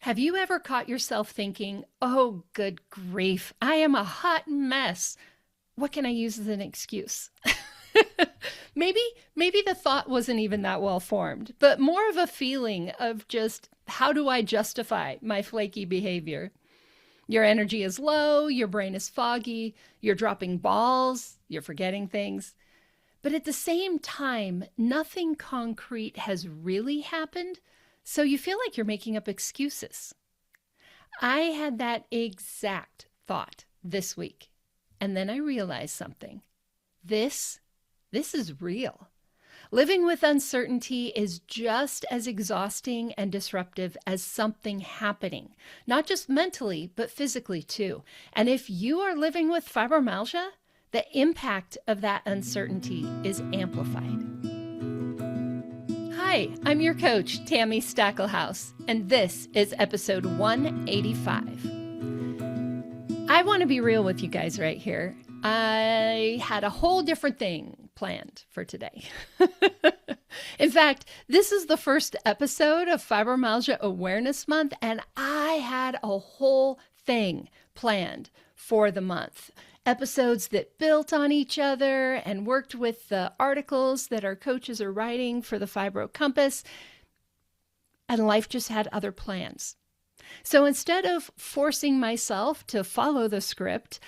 Have you ever caught yourself thinking, oh, good grief, I am a hot mess. What can I use as an excuse? maybe the thought wasn't even that well formed, but more of a feeling of just, how do I justify my flaky behavior? Your energy is low, your brain is foggy, you're dropping balls, you're forgetting things. But at the same time, nothing concrete has really happened, so you feel like you're making up excuses. I had that exact thought this week, and then I realized something. This is real. Living with uncertainty is just as exhausting and disruptive as something happening, not just mentally, but physically too. And if you are living with fibromyalgia, the impact of that uncertainty is amplified. Hi, I'm your coach, Tami Stackelhouse, and this is episode 185. I want to be real with you guys right here. I had a whole different thing planned for today. In fact, this is the first episode of Fibromyalgia Awareness Month, and I had a whole thing planned for the month. Episodes that built on each other and worked with the articles that our coaches are writing for the Fibro Compass, and life just had other plans. So instead of forcing myself to follow the script,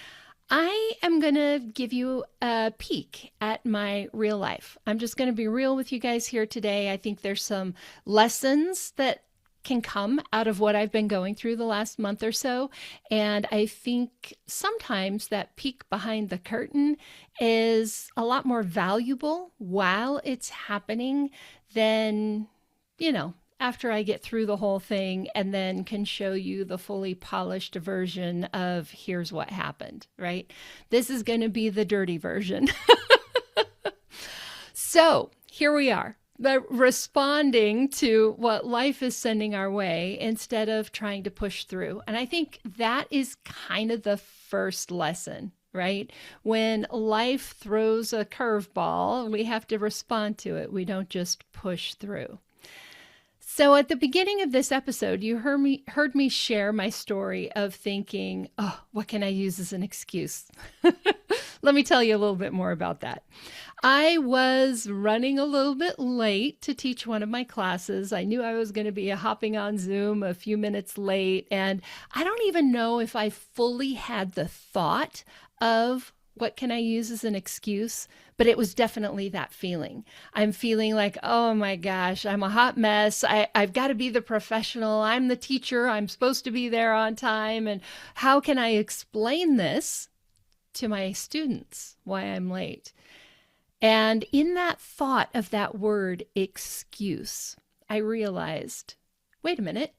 I am going to give you a peek at my real life. I'm just going to be real with you guys here today. I think there's some lessons that can come out of what I've been going through the last month or so. And I think sometimes that peek behind the curtain is a lot more valuable while it's happening than, after I get through the whole thing and then can show you the fully polished version of here's what happened, right? This is going to be the dirty version. So here we are, but responding to what life is sending our way instead of trying to push through. And I think that is kind of the first lesson, right? When life throws a curveball, we have to respond to it. We don't just push through. So at the beginning of this episode, you heard me share my story of thinking, oh, what can I use as an excuse? Let me tell you a little bit more about that. I was running a little bit late to teach one of my classes. I knew I was going to be hopping on Zoom a few minutes late, and I don't even know if I fully had the thought of what can I use as an excuse? But it was definitely that feeling. I'm feeling like, oh my gosh, I'm a hot mess. I've got to be the professional. I'm the teacher. I'm supposed to be there on time. And how can I explain this to my students, why I'm late? And in that thought of that word excuse, I realized, wait a minute,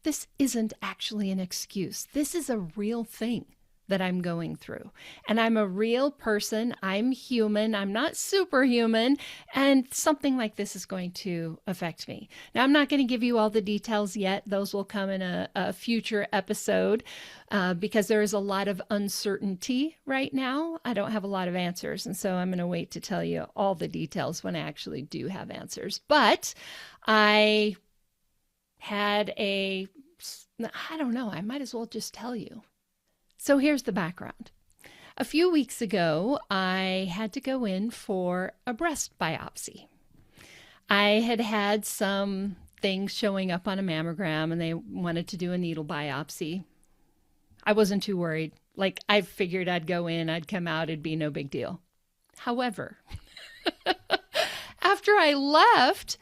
this isn't actually an excuse. This is a real thing that I'm going through. And I'm a real person. I'm human. I'm not superhuman. And something like this is going to affect me. Now, I'm not going to give you all the details yet. Those will come in a future episode because there is a lot of uncertainty right now. I don't have a lot of answers. And so I'm going to wait to tell you all the details when I actually do have answers. But I had I might as well just tell you. So here's the background. A few weeks ago, I had to go in for a breast biopsy. I had had some things showing up on a mammogram and they wanted to do a needle biopsy. I wasn't too worried. Like, I figured I'd go in, I'd come out, it'd be no big deal. However, after I left,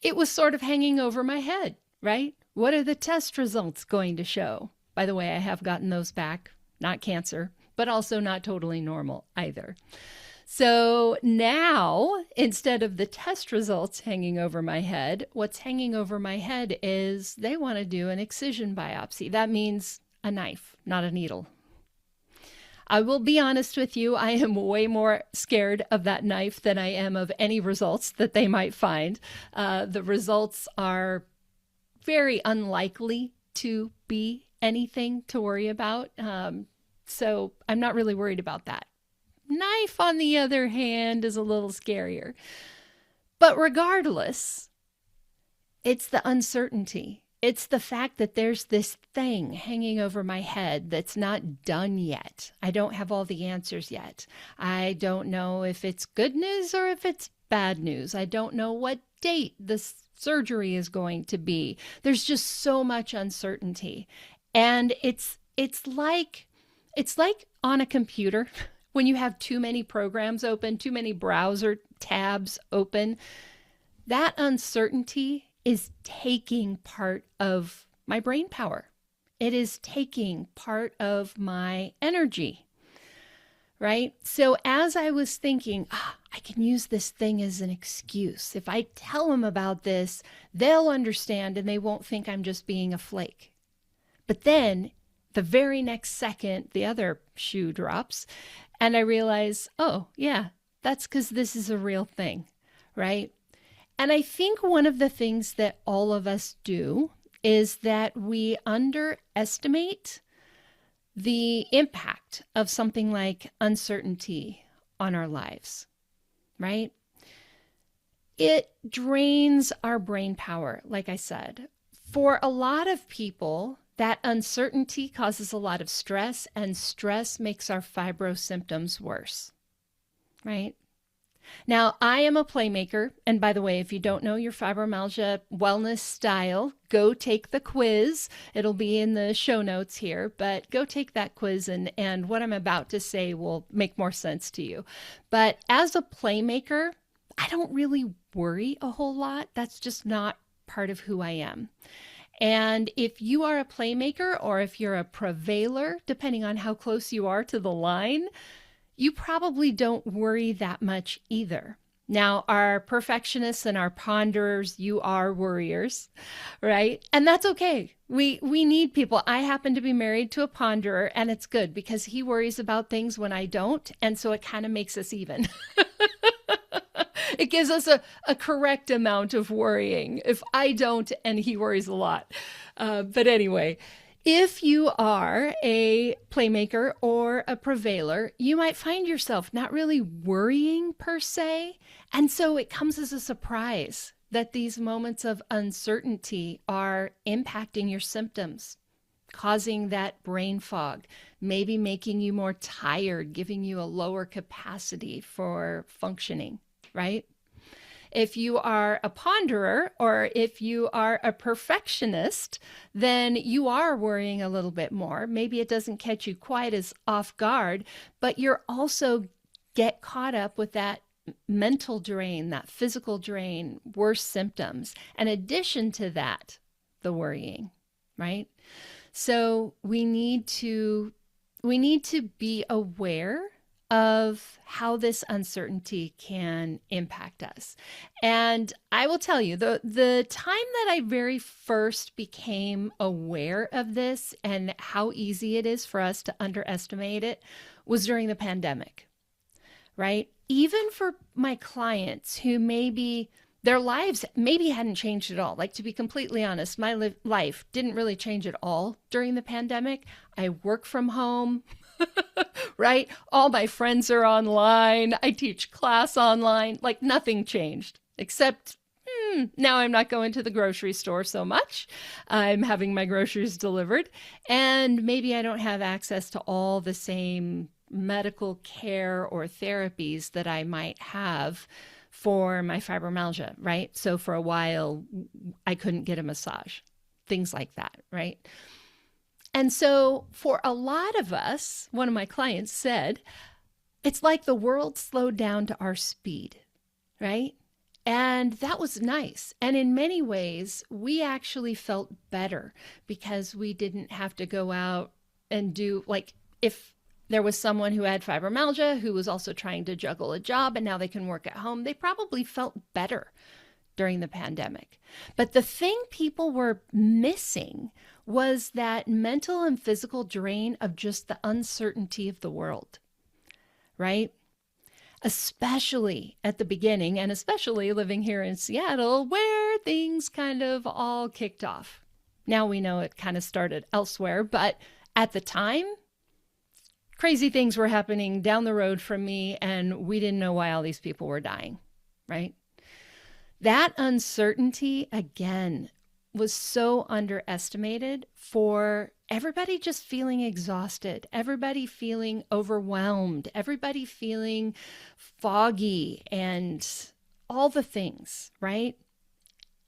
it was sort of hanging over my head, right? What are the test results going to show? By the way, I have gotten those back, not cancer, but also not totally normal either. So now, instead of the test results hanging over my head, what's hanging over my head is they want to do an excision biopsy. That means a knife, not a needle. I will be honest with you, I am way more scared of that knife than I am of any results that they might find. The results are very unlikely to be anything to worry about. So I'm not really worried about that. Knife, on the other hand, is a little scarier. But regardless, it's the uncertainty. It's the fact that there's this thing hanging over my head that's not done yet. I don't have all the answers yet. I don't know if it's good news or if it's bad news. I don't know what date the surgery is going to be. There's just so much uncertainty. And it's like on a computer when you have too many programs open, too many browser tabs open. That uncertainty is taking part of my brain power. It is taking part of my energy, right? So as I was thinking, I can use this thing as an excuse. If I tell them about this, they'll understand and they won't think I'm just being a flake. But then the very next second, the other shoe drops and I realize, oh yeah, that's because this is a real thing, right? And I think one of the things that all of us do is that we underestimate the impact of something like uncertainty on our lives, right? It drains our brain power, like I said. For a lot of people, that uncertainty causes a lot of stress, and stress makes our fibro symptoms worse, right? Now, I am a playmaker, and by the way, if you don't know your fibromyalgia wellness style, go take the quiz. It'll be in the show notes here, but go take that quiz and what I'm about to say will make more sense to you. But as a playmaker, I don't really worry a whole lot. That's just not part of who I am. And if you are a playmaker or if you're a prevailer, depending on how close you are to the line, you probably don't worry that much either. Now, our perfectionists and our ponderers, you are worriers, right? And that's okay. We need people. I happen to be married to a ponderer, and it's good because he worries about things when I don't. And so it kind of makes us even. It gives us a correct amount of worrying if I don't and he worries a lot. But anyway, if you are a playmaker or a prevailer, you might find yourself not really worrying per se. And so it comes as a surprise that these moments of uncertainty are impacting your symptoms, causing that brain fog, maybe making you more tired, giving you a lower capacity for functioning, right? If you are a ponderer or if you are a perfectionist, then you are worrying a little bit more. Maybe it doesn't catch you quite as off guard, but you're also get caught up with that mental drain, that physical drain, worse symptoms. In addition to that, the worrying, right? So we need to be aware of how this uncertainty can impact us. And I will tell you, the time that I very first became aware of this and how easy it is for us to underestimate it was during the pandemic, right? Even for my clients who maybe their lives maybe hadn't changed at all. Like, to be completely honest, my life didn't really change at all during the pandemic. I work from home. Right? All my friends are online. I teach class online. Like, nothing changed except now I'm not going to the grocery store so much. I'm having my groceries delivered. And maybe I don't have access to all the same medical care or therapies that I might have for my fibromyalgia, right? So for a while, I couldn't get a massage, things like that, right? And so for a lot of us, one of my clients said, it's like the world slowed down to our speed, right? And that was nice. And in many ways, we actually felt better because we didn't have to go out and do, like, if there was someone who had fibromyalgia who was also trying to juggle a job and now they can work at home, they probably felt better during the pandemic. But the thing people were missing was that mental and physical drain of just the uncertainty of the world, right? Especially at the beginning, and especially living here in Seattle, where things kind of all kicked off. Now we know it kind of started elsewhere, but at the time, crazy things were happening down the road from me, and we didn't know why all these people were dying, right? That uncertainty, again, was so underestimated for everybody just feeling exhausted, everybody feeling overwhelmed, everybody feeling foggy and all the things, right?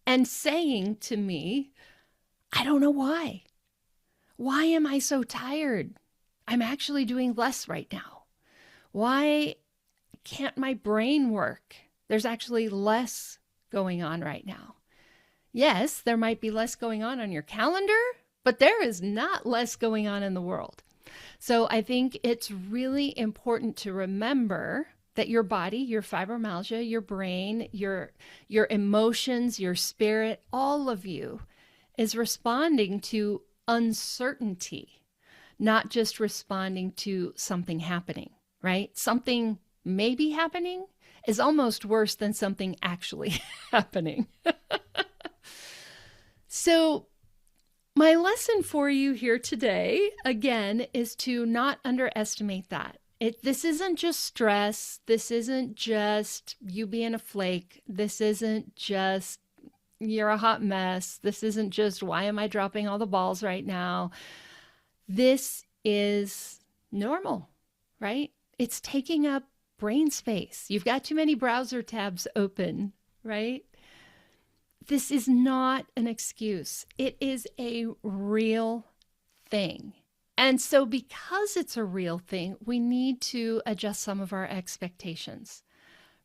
And saying to me, I don't know why. Why am I so tired? I'm actually doing less right now. Why can't my brain work? There's actually less going on right now. Yes, there might be less going on your calendar, but there is not less going on in the world. So I think it's really important to remember that your body, your fibromyalgia, your brain, your emotions, your spirit, all of you is responding to uncertainty, not just responding to something happening, right? Something maybe happening is almost worse than something actually happening. So my lesson for you here today, again, is to not underestimate that. This isn't just stress. This isn't just you being a flake. This isn't just you're a hot mess. This isn't just why am I dropping all the balls right now? This is normal, right? It's taking up brain space. You've got too many browser tabs open, right? This is not an excuse. It is a real thing. And so because it's a real thing, we need to adjust some of our expectations,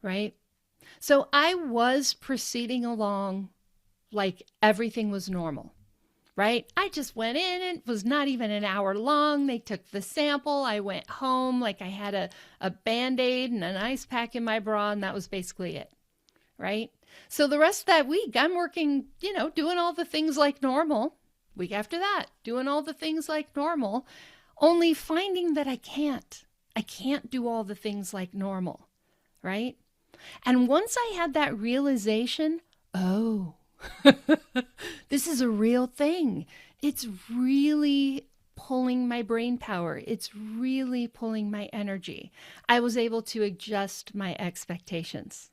right? So I was proceeding along like everything was normal, right? I just went in, and it was not even an hour long. They took the sample. I went home like I had a Band-Aid and an ice pack in my bra, and that was basically it, right? So the rest of that week, I'm working, doing all the things like normal. Week after that, doing all the things like normal, only finding that I can't do all the things like normal, right? And once I had that realization, oh, this is a real thing. It's really pulling my brain power. It's really pulling my energy. I was able to adjust my expectations.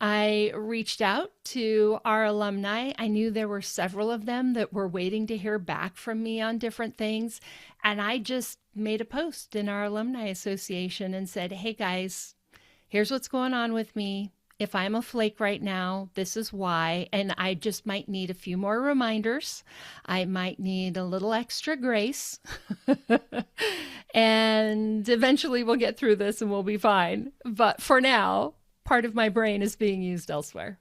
I reached out to our alumni. I knew there were several of them that were waiting to hear back from me on different things. And I just made a post in our alumni association and said, hey guys, here's what's going on with me. If I'm a flake right now, this is why. And I just might need a few more reminders. I might need a little extra grace. And eventually we'll get through this and we'll be fine. But for now, part of my brain is being used elsewhere.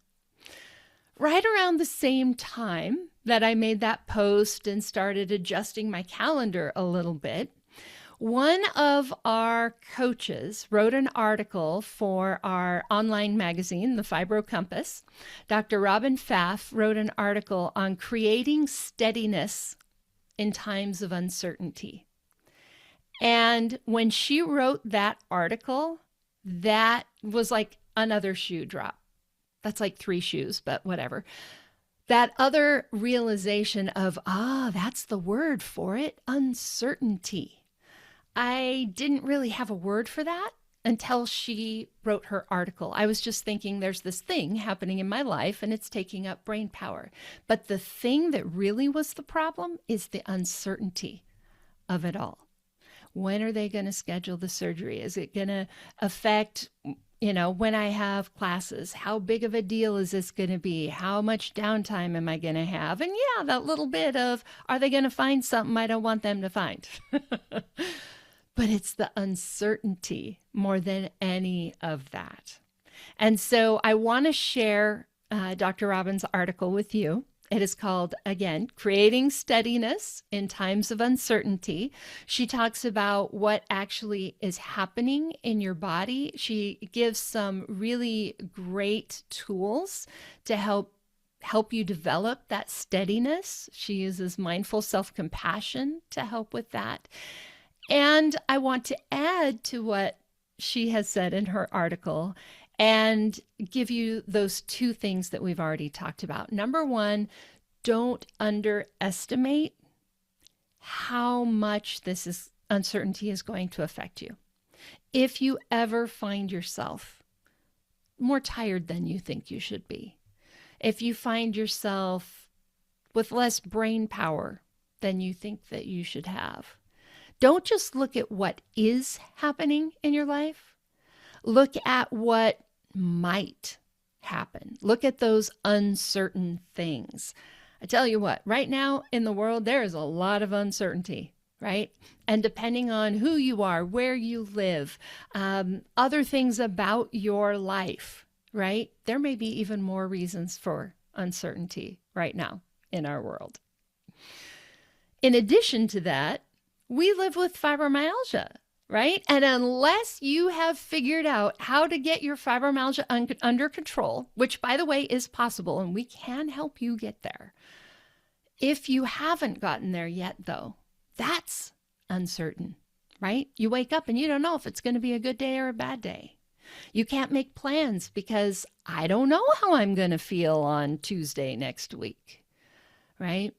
Right around the same time that I made that post and started adjusting my calendar a little bit, one of our coaches wrote an article for our online magazine, the Fibro Compass. Dr. Robin Pfaff wrote an article on creating steadiness in times of uncertainty. And when she wrote that article, that was like another shoe drop. That's like 3 shoes, but whatever. That other realization of, that's the word for it, uncertainty. I didn't really have a word for that until she wrote her article. I was just thinking there's this thing happening in my life and it's taking up brain power. But the thing that really was the problem is the uncertainty of it all. When are they going to schedule the surgery? Is it going to affect, when I have classes? How big of a deal is this going to be? How much downtime am I going to have? And yeah, that little bit of, are they going to find something I don't want them to find? But it's the uncertainty more than any of that. And so I want to share Dr. Robin's article with you. It is called, again, Creating Steadiness in Times of Uncertainty. She talks about what actually is happening in your body. She gives some really great tools to help you develop that steadiness. She uses mindful self-compassion to help with that. And I want to add to what she has said in her article and give you those 2 things that we've already talked about. Number 1, don't underestimate how much uncertainty is going to affect you. If you ever find yourself more tired than you think you should be, if you find yourself with less brain power than you think that you should have. Don't just look at what is happening in your life. Look at what might happen. Look at those uncertain things. I tell you what, right now in the world, there is a lot of uncertainty, right? And depending on who you are, where you live, other things about your life, right? There may be even more reasons for uncertainty right now in our world. In addition to that, we live with fibromyalgia, right? And unless you have figured out how to get your fibromyalgia under control, which by the way is possible, and we can help you get there. If you haven't gotten there yet though, that's uncertain, right? You wake up and you don't know if it's going to be a good day or a bad day. You can't make plans because I don't know how I'm going to feel on Tuesday next week, right?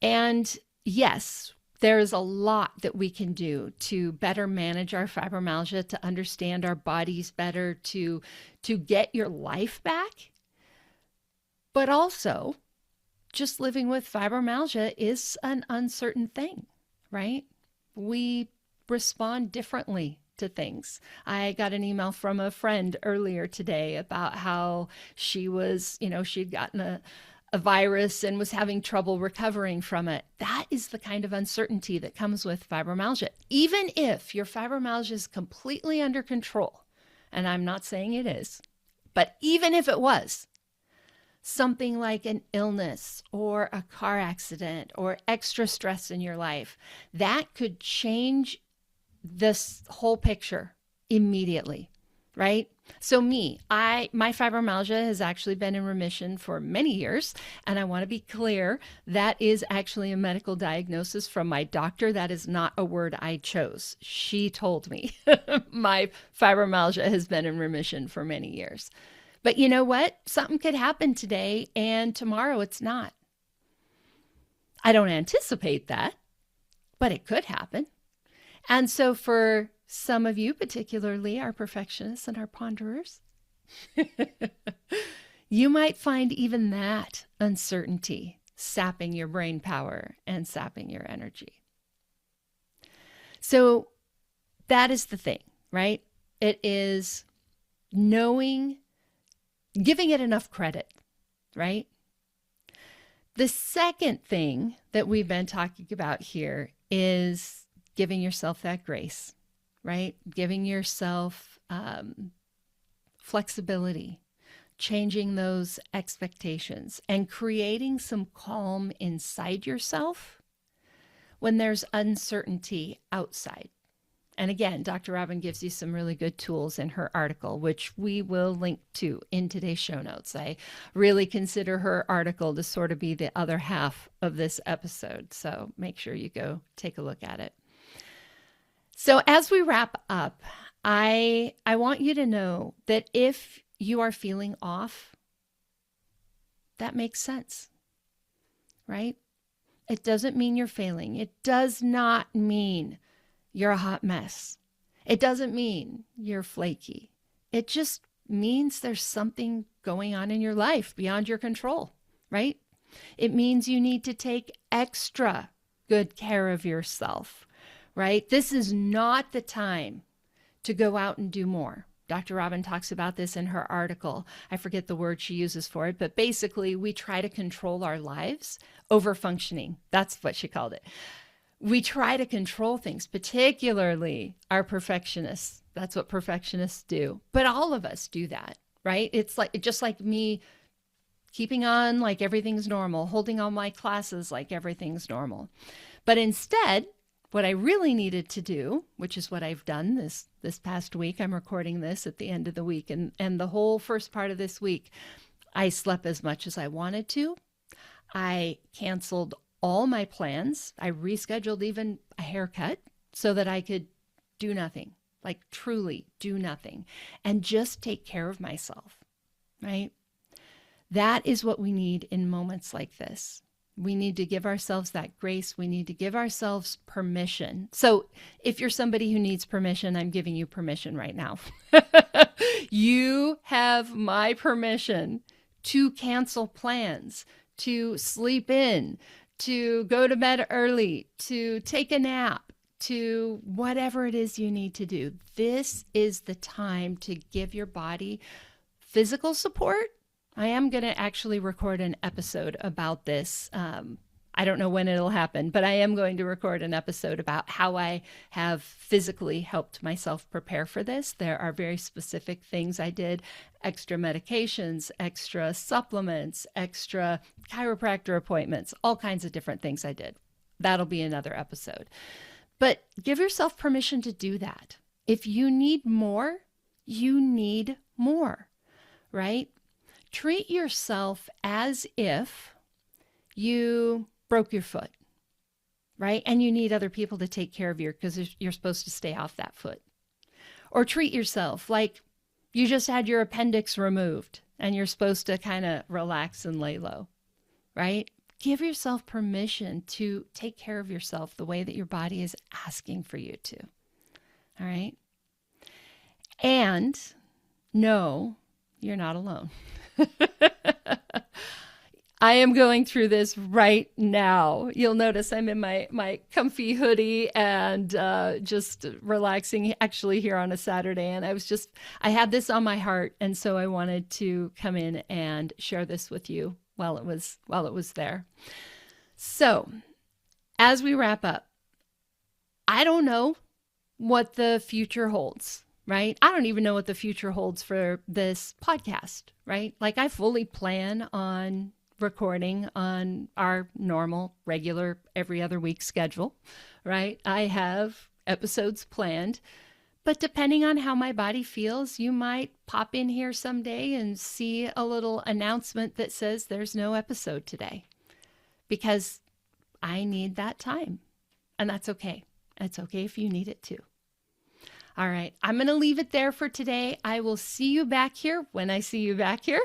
And yes, there is a lot that we can do to better manage our fibromyalgia, to understand our bodies better, to get your life back. But also, just living with fibromyalgia is an uncertain thing, right? We respond differently to things. I got an email from a friend earlier today about how she was, she'd gotten a virus and was having trouble recovering from it. That is the kind of uncertainty that comes with fibromyalgia. Even if your fibromyalgia is completely under control, and I'm not saying it is, but even if it was, something like an illness or a car accident or extra stress in your life, that could change this whole picture immediately, right? So my fibromyalgia has actually been in remission for many years. And I want to be clear, that is actually a medical diagnosis from my doctor. That is not a word I chose. She told me my fibromyalgia has been in remission for many years. But you know what? Something could happen today and tomorrow it's not. I don't anticipate that, but it could happen. And so for some of you, particularly our perfectionists and our ponderers, you might find even that uncertainty sapping your brain power and sapping your energy. So that is the thing, right? It is giving it enough credit, right? The second thing that we've been talking about here is giving yourself that grace, right? Giving yourself flexibility, changing those expectations, and creating some calm inside yourself when there's uncertainty outside. And again, Dr. Robin gives you some really good tools in her article, which we will link to in today's show notes. I really consider her article to sort of be the other half of this episode. So make sure you go take a look at it. So as we wrap up, I want you to know that if you are feeling off, that makes sense, right? It doesn't mean you're failing. It does not mean you're a hot mess. It doesn't mean you're flaky. It just means there's something going on in your life beyond your control, right? It means you need to take extra good care of yourself, right? This is not the time to go out and do more. Dr. Robin talks about this in her article. I forget the word she uses for it, but basically we try to control our lives over functioning. That's what she called it. We try to control things, particularly our perfectionists. That's what perfectionists do. But all of us do that, right? It's just like me keeping on like everything's normal, holding all my classes like everything's normal. But instead, what I really needed to do, which is what I've done this past week, I'm recording this at the end of the week, and the whole first part of this week, I slept as much as I wanted to. I canceled all my plans. I rescheduled even a haircut so that I could do nothing, like truly do nothing, and just take care of myself, right? That is what we need in moments like this. We need to give ourselves that grace. We need to give ourselves permission. So if you're somebody who needs permission, I'm giving you permission right now. You have my permission to cancel plans, to sleep in, to go to bed early, to take a nap, to whatever it is you need to do. This is the time to give your body physical support. I am going to actually record an episode about this. I don't know when it'll happen, but I am going to record an episode about how I have physically helped myself prepare for this. There are very specific things I did, extra medications, extra supplements, extra chiropractor appointments, all kinds of different things I did. That'll be another episode. But give yourself permission to do that. If you need more, you need more, right? Treat yourself as if you broke your foot, right? And you need other people to take care of you because you're supposed to stay off that foot. Or treat yourself like you just had your appendix removed and you're supposed to kind of relax and lay low, right? Give yourself permission to take care of yourself the way that your body is asking for you to, all right? And no, you're not alone. I am going through this right now. You'll notice I'm in my comfy hoodie and just relaxing actually here on a Saturday. And I had this on my heart. And so I wanted to come in and share this with you while it was there. So as we wrap up, I don't know what the future holds, right? I don't even know what the future holds for this podcast, right? Like I fully plan on recording on our normal, regular, every other week schedule, right? I have episodes planned, but depending on how my body feels, you might pop in here someday and see a little announcement that says there's no episode today because I need that time. And that's okay. It's okay if you need it too. All right, I'm going to leave it there for today. I will see you back here when I see you back here.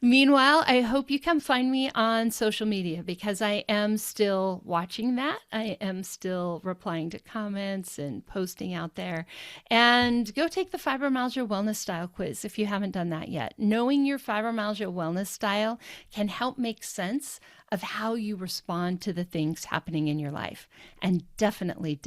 Meanwhile, I hope you come find me on social media because I am still watching that. I am still replying to comments and posting out there. And go take the Fibromyalgia Wellness Style quiz if you haven't done that yet. Knowing your Fibromyalgia Wellness Style can help make sense of how you respond to the things happening in your life. And definitely,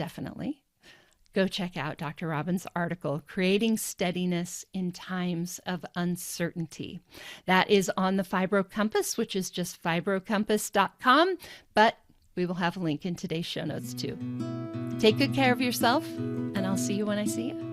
go check out Dr. Robin's article, Creating Steadiness in Times of Uncertainty. That is on the Fibro Compass, which is just fibrocompass.com, but we will have a link in today's show notes too. Take good care of yourself, and I'll see you when I see you.